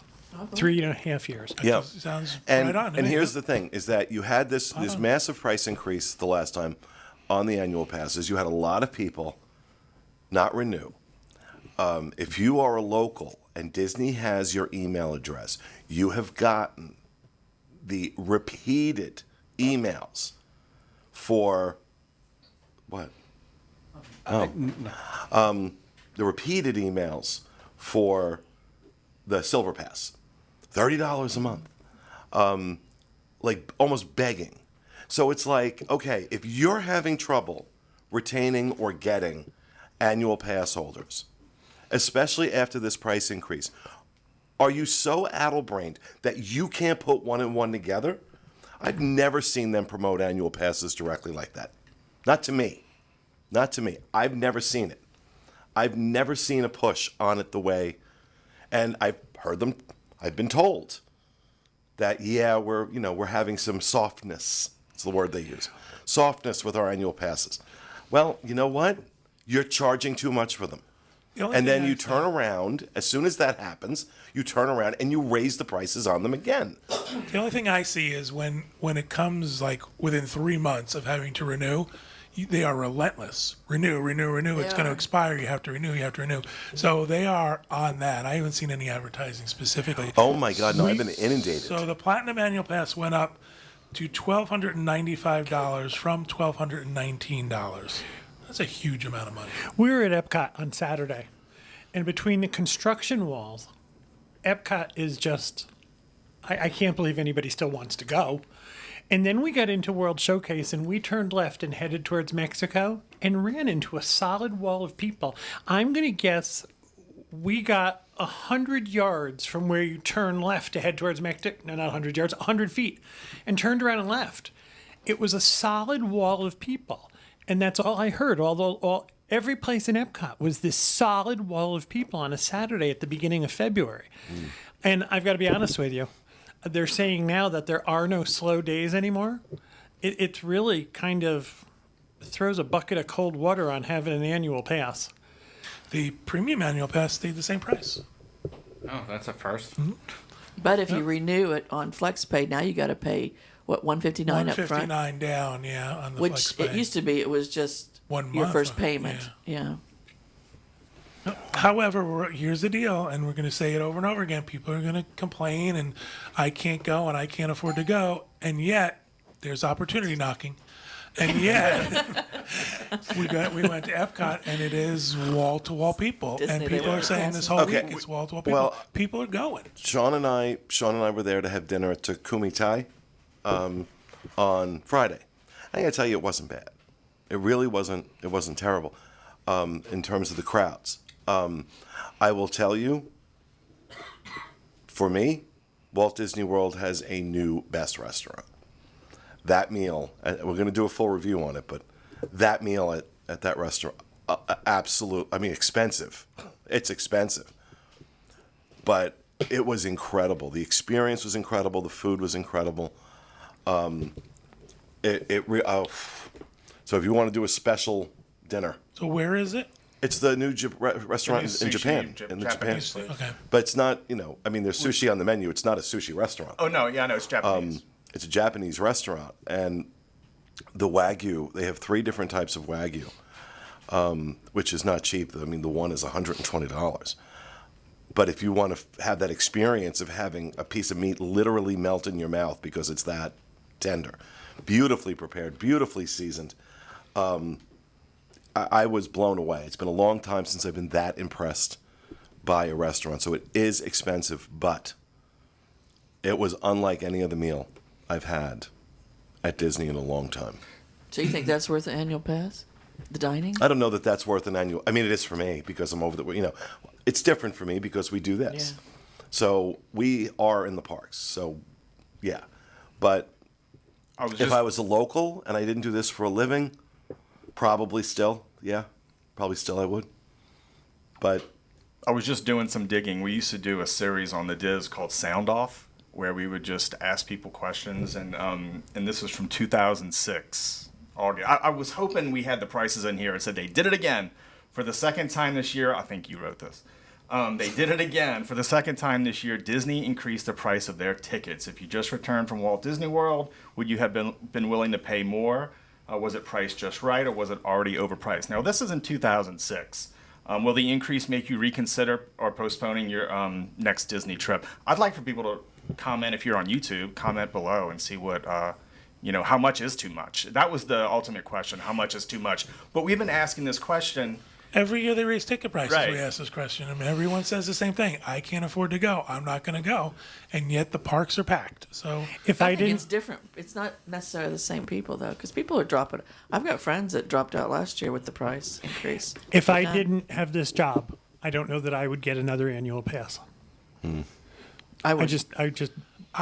3.5 years. Yeah. Sounds And, right on to and me. here's the thing, is that you had this massive price increase the last time on the annual passes. You had a lot of people not renew. If you are a local and Disney has your email address, you have gotten the repeated emails for what? The repeated emails for the Silver Pass, $30 a month, like almost begging. So it's like, okay, if you're having trouble retaining or getting annual pass holders, especially after this price increase, are you so addle-brained that you can't put one and one together? I've never seen them promote annual passes directly like that. Not to me. Not to me. I've never seen it. I've never seen a push on it the way, and I've heard them, I've been told that, yeah, we're having some softness. It's the word they use. Softness with our annual passes. Well, you know what? You're charging too much for them. The only And thing then you I'd say- turn around, as soon as that happens, you turn around and you raise the prices on them again. The only thing I see is when it comes like within 3 months of having to renew, they are relentless. Renew. It's going to expire. You have to renew. So they are on that. I haven't seen any advertising specifically. Oh my God, no, I've been inundated. So the Platinum Annual Pass went up to $1,295 from $1,219. That's a huge amount of money. We were at Epcot on Saturday, and between the construction walls, Epcot is just, I can't believe anybody still wants to go. And then we got into World Showcase, and we turned left and headed towards Mexico and ran into a solid wall of people. I'm going to guess we got 100 yards from where you turn left to head towards Mexico. No, not 100 yards, 100 feet, and turned around and left. It was a solid wall of people. And that's all I heard. Although every place in Epcot was this solid wall of people on a Saturday at the beginning of February. And I've got to be honest with you. They're saying now that there are no slow days anymore. It's really kind of throws a bucket of cold water on having an annual pass. The Premium Annual Pass stayed the same price. Oh, that's a first. But if you renew it on FlexPay, now you got to pay, what, $159 up front? $159 down, yeah, on the Which FlexPay. it used to be, it was just 1 your month, first payment. yeah. Yeah. However, here's the deal, and we're going to say it over and over again. People are going to complain, and I can't go, and I can't afford to go, and yet there's opportunity knocking, and yet we went to Epcot, and it is wall to wall people, Disney, and they people were are saying this whole Okay. week it's wall to wall people. Well- People are going. Sean and I were there to have dinner at Takumi Tai on Friday. I gotta tell you, it wasn't bad. It really wasn't. It wasn't terrible in terms of the crowds. I will tell you, for me, Walt Disney World has a new best restaurant. That meal, we're going to do a full review on it, but that meal at that restaurant, absolute. I mean, expensive. It's expensive, but it was incredible. The experience was incredible. The food was incredible. So if you want to do a special dinner, So where is it? it's the new restaurant in sushi, Japan. In the Japan, Japanese place. Okay. but it's not. I mean, there's sushi on the menu. It's not a sushi restaurant. Oh no, yeah, no, it's Japanese. It's a Japanese restaurant, and the Wagyu. They have 3 different types of Wagyu, which is not cheap. I mean, the one is $120. But if you want to have that experience of having a piece of meat literally melt in your mouth because it's that tender, beautifully prepared, beautifully seasoned, I was blown away. It's been a long time since I've been that impressed by a restaurant. So it is expensive, but it was unlike any other meal I've had at Disney in a long time. So you think that's worth an annual pass? The dining? I don't know that that's worth an annual. I mean, it is for me because I'm over the. It's different for me because we do this. Yeah. So we are in the parks. So, yeah. But I was if I was a local and I didn't do this for a living, probably still I would. But I was just doing some digging. We used to do a series on the Diz called Sound Off, where we would just ask people questions, and this was from 2006. I was hoping we had the prices in here. It said they did it again for the second time this year. I think you wrote this. They did it again for the second time this year. Disney increased the price of their tickets. If you just returned from Walt Disney World, would you have been willing to pay more? Was it priced just right, or was it already overpriced? Now, this is in 2006. Will the increase make you reconsider or postponing your next Disney trip? I'd like for people to comment, if you're on YouTube, comment below and see what, how much is too much? That was the ultimate question. How much is too much? But we've been asking this question. Every year they raise ticket prices. Right. We ask this question. I mean, everyone says the same thing. I can't afford to go. I'm not going to go. And yet the parks are packed. So If I I think it's didn't, different. It's not necessarily the same people, though, because people are dropping. I've got friends that dropped out last year with the price increase. if I Yeah. didn't have this job, I don't know that I would get another annual pass. I would I just, I if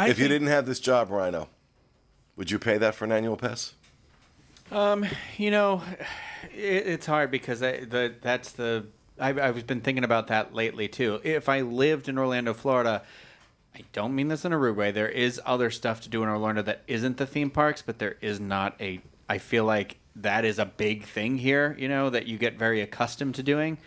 you think- didn't have this job, Rhino, would you pay that for an annual pass? It's hard because I've been thinking about that lately too. If I lived in Orlando, Florida, I don't mean this in a rude way. There is other stuff to do in Orlando that isn't the theme parks, but there is not a I feel like that is a big thing here, that you get very accustomed to doing.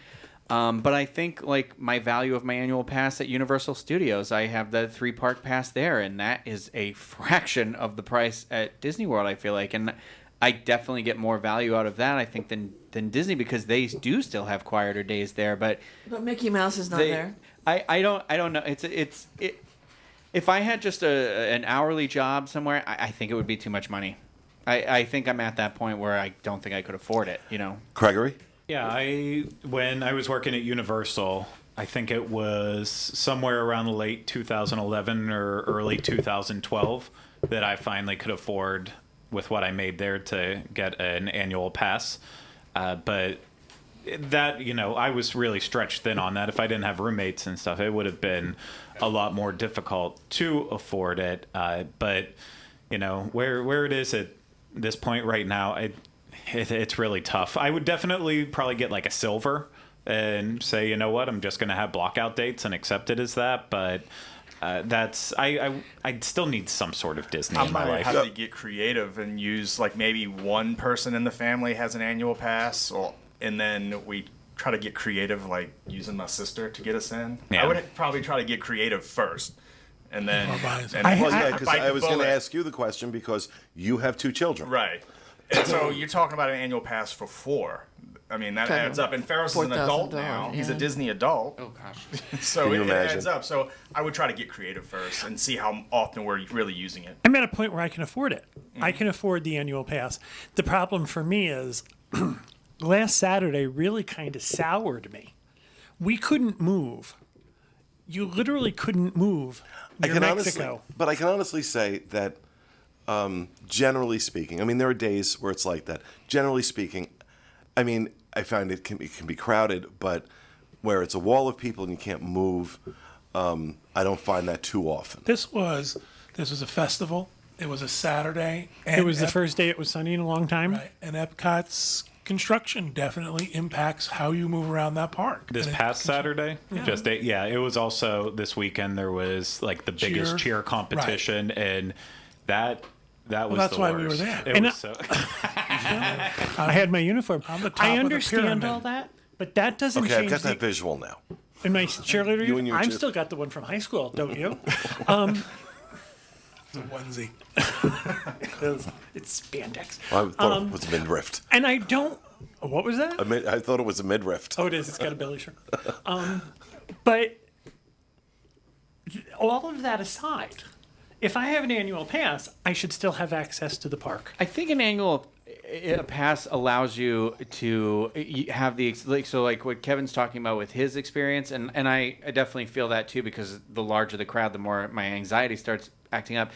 But I think like my value of my annual pass at Universal Studios, I have the 3-park pass there, and that is a fraction of the price at Disney World, I feel like. And I definitely get more value out of that, I think, than Disney, because they do still have quieter days there. But Mickey Mouse is not there. I don't know. If I had just an hourly job somewhere, I think it would be too much money. I think I'm at that point where I don't think I could afford it, Gregory? Yeah, when I was working at Universal, I think it was somewhere around late 2011 or early 2012 that I finally could afford, with what I made there, to get an annual pass. But that, I was really stretched thin on that. If I didn't have roommates and stuff, it would have been a lot more difficult to afford it. But, where it is at this point right now, it's really tough. I would definitely probably get like a silver and say, you know what, I'm just going to have blockout dates and accept it as that. But I still need some sort of Disney in my might life. have to get creative and use like maybe one person in the family has an annual pass, and then we try to get creative, like using my sister to get us in. Yeah. I would probably try to get creative first. And then, Because bite I the was going to bullet. ask you the question because you have 2 children. Right. And so you're talking about an annual pass for 4. I mean, that adds up. And Ferris is an adult now. $4,000, He's a yeah. Disney adult. Oh, gosh. So Can you it imagine? adds up. So I would try to get creative first and see how often we're really using it. I'm at a point where I can afford it. I can afford the annual pass. The problem for me is last Saturday really kind of soured me. We couldn't move. You literally couldn't move near Mexico. But I can honestly say that, generally speaking, I mean, there are days where it's like that. Generally speaking, I mean, I find it can be crowded, but where it's a wall of people and you can't move, I don't find that too often. This was a festival. It was a Saturday. And It was the first day it was sunny in a long time. Right, and Epcot's construction definitely impacts how you move around that park. This And past Saturday, it was also this weekend. There was like the biggest cheer competition, and that was that's the why worst. we were there. It And was so. I had my uniform. On the top I of the understand pyramid. all that, but that doesn't Okay, I've change got that the, visual now. in my cheerleader. You and your I'm cheer- still got the one from high school, don't you? It's a onesie. It's spandex. I thought it was a midriff. And I don't. What was that? I thought it was a midriff. Oh, it is. It's got a belly shirt. But all of that aside, if I have an annual pass, I should still have access to the park. I think an annual pass allows you to have like what Kevin's talking about with his experience, and I definitely feel that too, because the larger the crowd, the more my anxiety starts acting up.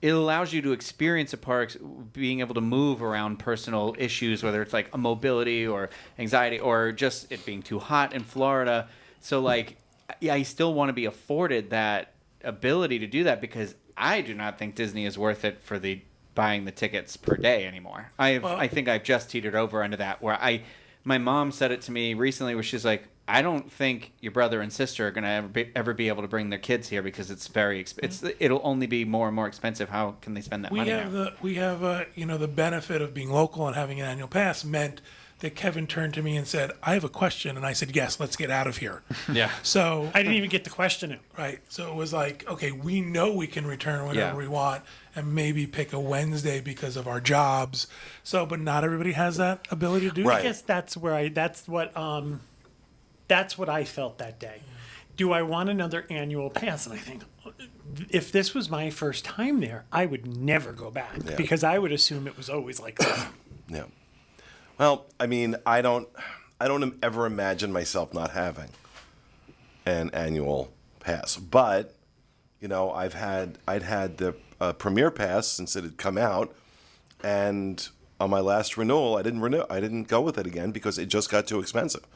It allows you to experience a park, being able to move around personal issues, whether it's like a mobility or anxiety or just it being too hot in Florida. So like, yeah, I still want to be afforded that ability to do that, because I do not think Disney is worth it for the buying the tickets per day anymore. I think I've just teetered over into that where my mom said it to me recently where she's like, I don't think your brother and sister are going to ever be able to bring their kids here because it's it'll only be more and more expensive. How can they spend that money now? We have the benefit of being local and having an annual pass meant that Kevin turned to me and said, I have a question. And I said, yes, let's get out of here. Yeah. So, I didn't even get to question it. right. So it was like, okay, we know we can return whenever Yeah. we want and maybe pick a Wednesday because of our jobs. So, but not everybody has that ability to do Right. I guess that's what I felt that day. Do I want another annual pass? And I think if this was my first time there, I would never go back Yeah. because I would assume it was always like this. Yeah. Well, I mean, I don't ever imagine myself not having an annual pass, but I'd had the Premier Pass since it had come out, and on my last renewal, I didn't renew. I didn't go with it again because it just got too expensive.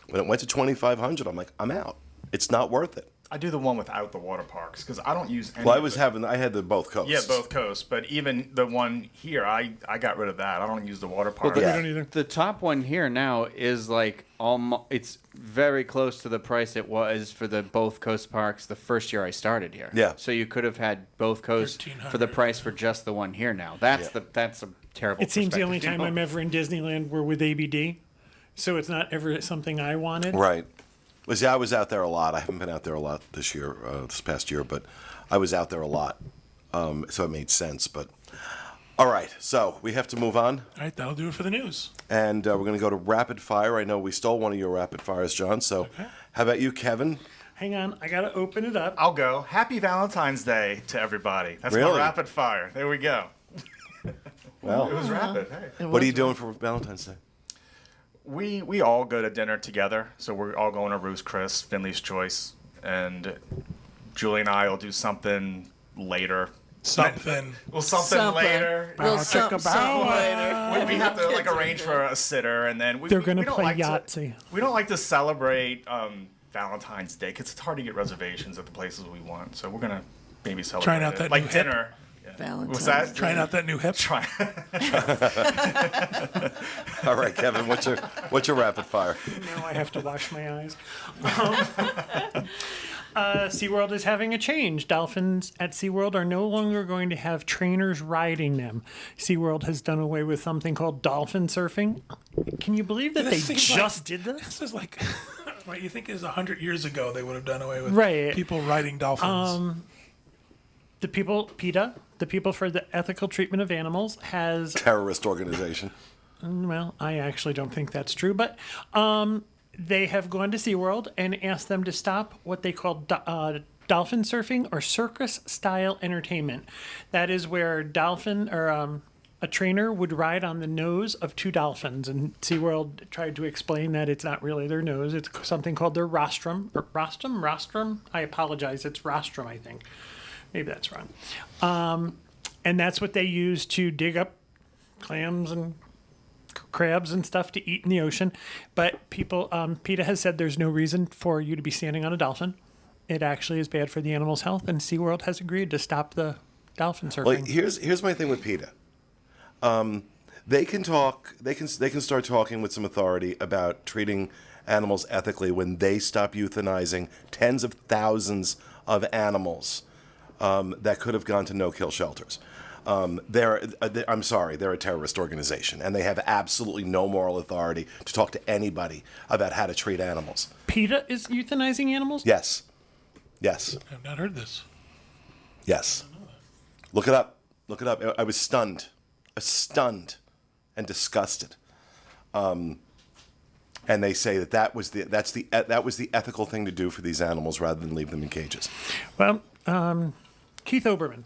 When it went to $2,500, I'm like, I'm out. It's not worth it. I do the one without the water parks because I don't use any. Well, of I had the both coasts. Yeah, both coasts. But even the one here, I got rid of that. I don't use the water park. Yeah. don't either. The top one here now is like almost. It's very close to the price it was for the both coast parks the first year I started here. Yeah. So you could have had both coasts for the price for just the one here now. That's a terrible. It seems the perspective. only time I'm ever in Disneyland were with ABD, so it's not ever something I wanted. Right. Well, see, I was out there a lot. I haven't been out there a lot this year, this past year, but I was out there a lot. So it made sense. But all right, so we have to move on, All right, that'll do it for the news. and we're going to go to rapid fire. I know we stole one of your rapid fires, John. So how about you, Kevin? Hang on, I gotta open it up. I'll go. Happy Valentine's Day to everybody. That's Really? my rapid fire. There we go. Well, It was rapid. Hey. what are you doing for Valentine's Day? We all go to dinner together. So we're all going to Ruth's Chris, Finley's Choice, and Julie and I will do something later. Something. Well, something later. We'll Check something about later. We have to like arrange for a sitter, and then They're gonna we don't play like Yahtzee. We don't like to celebrate Valentine's Day because it's hard to get reservations at the places we want. So we're gonna maybe celebrate Trying out it. that like new hip. dinner. Valentine's What's that? Trying out that new hip. Try. All right, Kevin, what's your rapid fire? Now I have to wash my eyes. SeaWorld is having a change. Dolphins at SeaWorld are no longer going to have trainers riding them. SeaWorld has done away with something called dolphin surfing. Can you believe that they This seems like- just did this? This is like, right? You think it was 100 years ago they would have done away with Right. people riding dolphins? The people, PETA, the People for the Ethical Treatment of Animals, has Terrorist organization. well, I actually don't think that's true, but they have gone to SeaWorld and asked them to stop what they call dolphin surfing or circus-style entertainment. That is where a trainer would ride on the nose of two dolphins, and SeaWorld tried to explain that it's not really their nose. It's something called their rostrum. Or rostrum? I apologize. It's rostrum, I think. Maybe that's wrong. And that's what they use to dig up clams and crabs and stuff to eat in the ocean. But people, PETA has said there's no reason for you to be standing on a dolphin. It actually is bad for the animal's health, and SeaWorld has agreed to stop the dolphin surfing. Well, here's my thing with PETA. They can talk. They can start talking with some authority about treating animals ethically when they stop euthanizing tens of thousands of animals that could have gone to no-kill shelters. I'm sorry, they're a terrorist organization, and they have absolutely no moral authority to talk to anybody about how to treat animals. PETA is euthanizing animals? Yes. I've not heard this. Yes. Look it up. I was stunned. And disgusted. And they say that was the ethical thing to do for these animals rather than leave them in cages. Well, Keith Olbermann,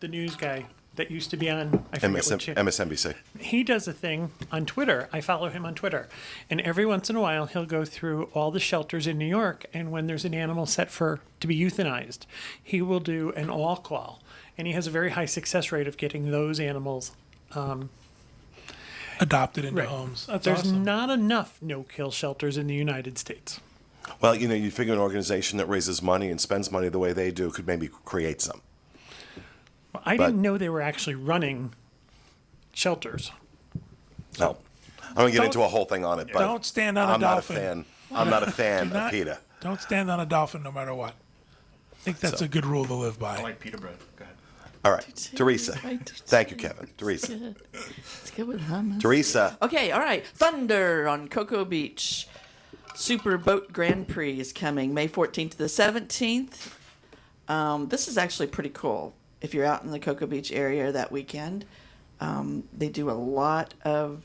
the news guy that used to be on I forget what channel. MSNBC. He does a thing on Twitter. I follow him on Twitter. And every once in a while, he'll go through all the shelters in New York. And when there's an animal set to be euthanized, he will do an all call. And he has a very high success rate of getting those animals. Adopted into Right. homes. That's There's awesome. not enough no-kill shelters in the United States. Well, you'd figure an organization that raises money and spends money the way they do could maybe create some. Well, I didn't know they were actually running shelters. No. I don't get into a whole thing on it, but Don't stand on a I'm not a dolphin. fan. I'm not a fan Do not- of PETA. Don't stand on a dolphin no matter what. I think that's a good rule to live by. I like pita bread. Go ahead. All right, Teresa. Right. Thank you, Kevin. Teresa. Let's go with hummus. Teresa. Okay, all right. Thunder on Cocoa Beach. Super Boat Grand Prix is coming May 14th to the 17th. This is actually pretty cool. If you're out in the Cocoa Beach area that weekend, they do a lot of.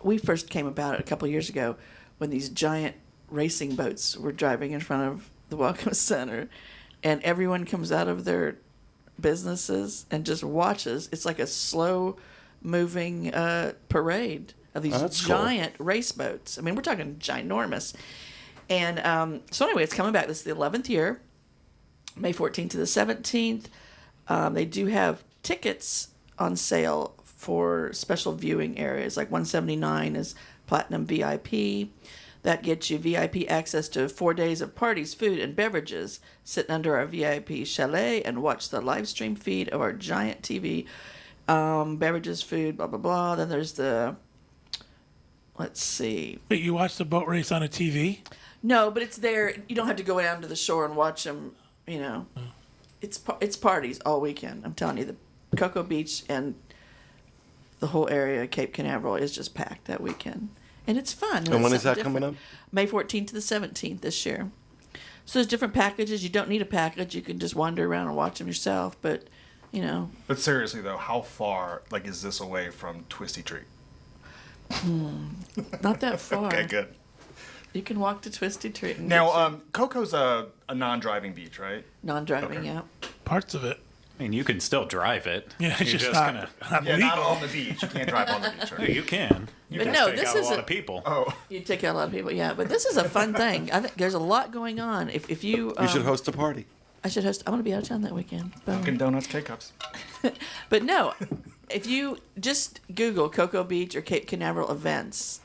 We first came about it a couple years ago when these giant racing boats were driving in front of the Welcome Center, and everyone comes out of their businesses and just watches. It's like a slow moving parade of these that's cool. giant race boats. I mean, we're talking ginormous. And so anyway, it's coming back. This is the 11th year, May 14th to the 17th. They do have tickets on sale for special viewing areas. Like 179 is Platinum VIP. That gets you VIP access to 4 days of parties, food, and beverages. Sit under our VIP chalet and watch the live stream feed of our giant TV. Beverages, food, blah, blah, blah. Then there's the, let's see. Wait, you watch the boat race on a TV? No, but it's there. You don't have to go down to the shore and watch them, It's parties all weekend. I'm telling you, the Cocoa Beach and the whole area of Cape Canaveral is just packed that weekend. And it's fun. And when it's is that something coming up? May 14th to the 17th this year. So there's different packages. You don't need a package. You can just wander around and watch them yourself. But, But seriously though, how far is this away from Twisty Tree? not that far. Okay, good. You can walk to Twisty Tree. And get Now, Coco's a non-driving beach, right? non-driving, okay. yeah. Parts of it. I mean, you can still drive it. Yeah, it's You're just gonna. not Yeah, legal. not on the beach. You can't drive on the beach, No, right? you can. You But can no, take this out a is lot a- of people. Oh, You take out a lot of people, yeah. But this is a fun thing. I think there's a lot going on. If you, You should host a party. I should host. I'm going to be out of town that weekend. Boom. Dunkin' Donuts K-Cups. But no, if you just Google Cocoa Beach or Cape Canaveral events,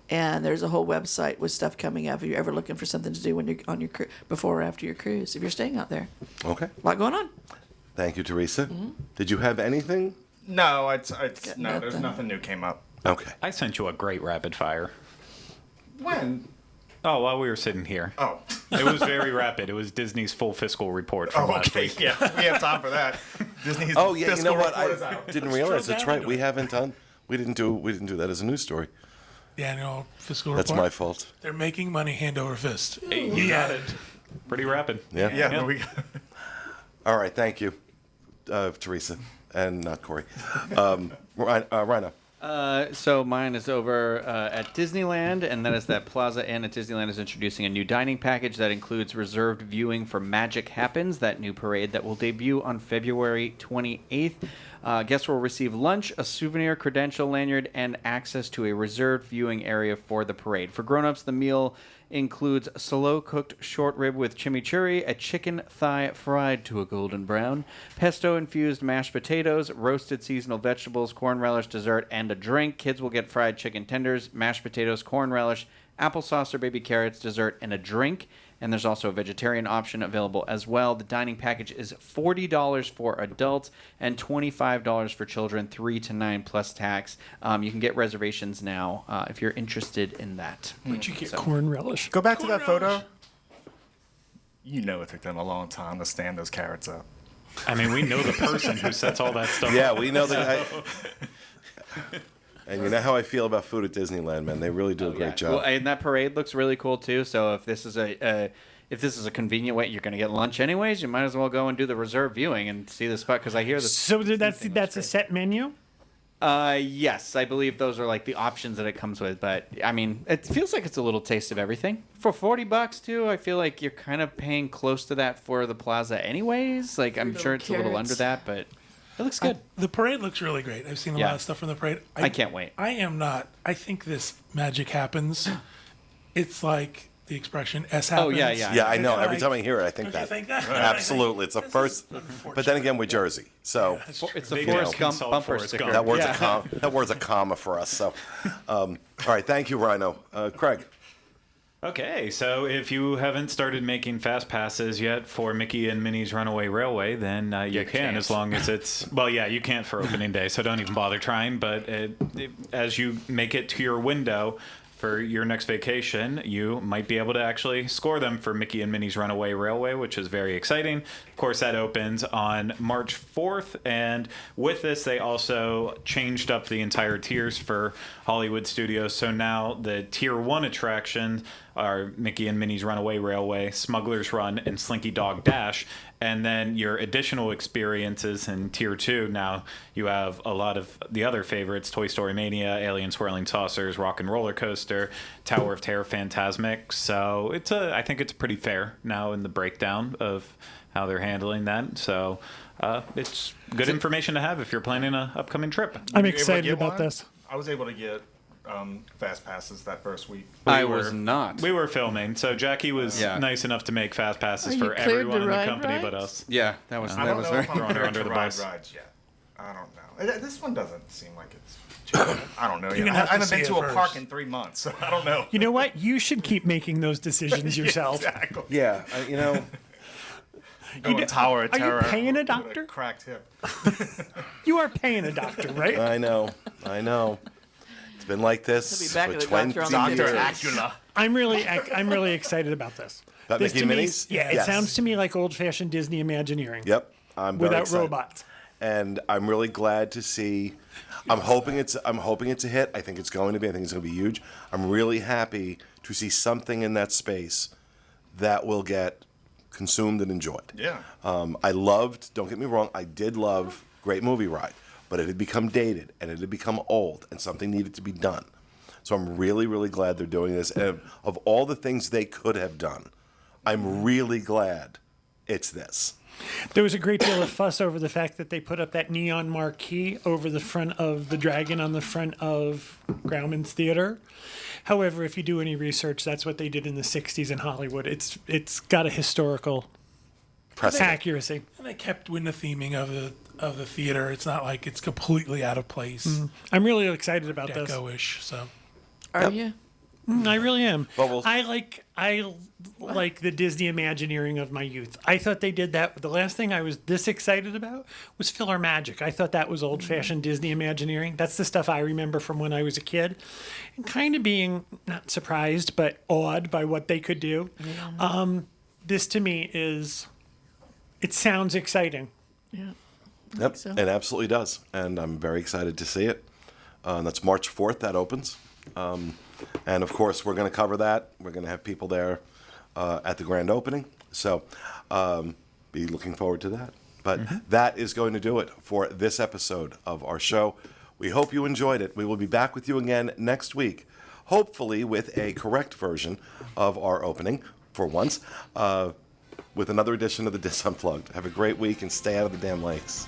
and there's a whole website with stuff coming up. If you're ever looking for something to do when you're on your before or after your cruise, if you're staying out there, Okay. a lot going on. Thank you, Teresa. Did you have anything? No, it's no. There's nothing. nothing new came up. Okay. I sent you a great rapid fire. When? Oh, while we were sitting here. Oh. It was very rapid. It was Disney's full fiscal report from Oh, last okay. week. Yeah, we have time for that. Disney's Oh yeah, you fiscal know what? report I is out. didn't realize. Scroll That's down right. into We it. haven't done. We didn't do that as a news story. The annual fiscal That's report. my fault. They're making money hand over fist. You got it. Pretty rapid. Yeah. Yeah, Yeah. we. All right. Thank you, Teresa, and not Corey. Rhino. So mine is over at Disneyland, and that is that Plaza Inn at Disneyland is introducing a new dining package that includes reserved viewing for Magic Happens, that new parade that will debut on February 28th. Guests will receive lunch, a souvenir credential lanyard, and access to a reserved viewing area for the parade. For grown-ups, the meal includes slow-cooked short rib with chimichurri, a chicken thigh fried to a golden brown, pesto-infused mashed potatoes, roasted seasonal vegetables, corn relish, dessert, and a drink. Kids will get fried chicken tenders, mashed potatoes, corn relish, applesauce or baby carrots, dessert, and a drink. And there's also a vegetarian option available as well. The dining package is $40 for adults and $25 for children, 3 to 9 plus tax. You can get reservations now if you're interested in that. Where'd you get Corn relish. Go back to that Corn photo. relish. You know it took them a long time to stand those carrots up. I mean, we know the person who sets all that stuff Yeah, up. we know that. And you know how I feel about food at Disneyland, man. They really do a great job. Well, and that parade looks really cool too. So if this is a convenient way, you're going to get lunch anyways. You might as well go and do the reserve viewing and see the spot because I hear the. So that's a set menu? Yes, I believe those are like the options that it comes with. But I mean, it feels like it's a little taste of everything for $40 too. I feel like you're kind of paying close to that for the Plaza, anyways. Like I'm sure it's a little under carrots. that, but it looks good. The parade looks really great. I've seen a lot Yeah. of stuff from the parade. I can't wait. I am not. I think this magic happens. It's like the expression "s happens." Oh, yeah, yeah. Yeah, I know. It's Every like- time I hear it, I think Don't you that. think that? Absolutely, it's a first. But then again, we're Jersey, so It's the Big Forrest Al Gump consult bumper Forrest sticker. Gump. that word's Yeah. that word's a comma for us. So, all right, thank you, Rhino. Craig. Okay, so if you haven't started making fast passes yet for Mickey and Minnie's Runaway Railway, then you can, can't. as long as it's well, yeah, you can't for opening day, so don't even bother trying. But as you make it to your window for your next vacation, you might be able to actually score them for Mickey and Minnie's Runaway Railway, which is very exciting. Of course, that opens on March 4th, and with this, they also changed up the entire tiers for Hollywood Studios. So now the Tier 1 attractions are Mickey and Minnie's Runaway Railway, Smuggler's Run, and Slinky Dog Dash. And then your additional experiences in Tier 2, now you have a lot of the other favorites, Toy Story Mania, Alien Swirling Saucers, Rock and Roller Coaster, Tower of Terror Phantasmic. So I think it's pretty fair now in the breakdown of how they're handling that. So it's good information to have if you're planning an upcoming trip. I'm Were you able to excited get about one? this. I was able to get fast passes that first week. I was not. We were filming, so Jackie was Yeah. nice enough to make fast passes Are you for cleared everyone to in the ride company but rides? us. Yeah, that was I don't know very. if I'm Throwing her cleared under to the ride bus. rides yet. I don't know. This one doesn't seem like it's too bad. I don't know. You're I gonna have to haven't see been it to a first. park in 3 months, so I don't know. You know what? You should keep making those decisions yourself. Exactly. Yeah, you know, Going Tower of are you Terror. paying a with doctor? cracked hip. You are paying a doctor, right? I know. It's been like this He'll be back for at the 20 doctor on the years. Dr. Acula. I'm really excited about this. About This Mickey to me, Minnie's? yeah, it Yes. sounds to me like old-fashioned Disney Imagineering. Yep, I'm very Without excited. robots. And I'm really glad to see. I'm hoping it's a hit. I think it's going to be. I think it's going to be huge. I'm really happy to see something in that space that will get consumed and enjoyed. Yeah. I loved. Don't get me wrong. I did love Great Movie Ride, but it had become dated and it had become old, and something needed to be done. So I'm really, really glad they're doing this. And of all the things they could have done, I'm really glad it's this. There was a great deal of fuss over the fact that they put up that neon marquee over the front of the dragon on the front of Grauman's Theater. However, if you do any research, that's what they did in the 60s in Hollywood. It's got a historical Precedent. accuracy. And they kept with the theming of the theater. It's not like it's completely out of place, I'm really excited about this. deco-ish. So Are you? I really am. But we'll- I like the Disney Imagineering of my youth. I thought they did that. The last thing I was this excited about was Filler Magic. I thought that was old-fashioned Disney Imagineering. That's the stuff I remember from when I was a kid, and kind of being not surprised but awed by what they could do. This to me it sounds exciting. Yeah. Yep, so. it absolutely does, and I'm very excited to see it. That's March 4th that opens, and of course we're going to cover that. We're going to have people there at the grand opening, so be looking forward to that. But that is going to do it for this episode of our show. We hope you enjoyed it. We will be back with you again next week, hopefully with a correct version of our opening for once. With another edition of the Dis Unplugged. Have a great week and stay out of the damn lakes.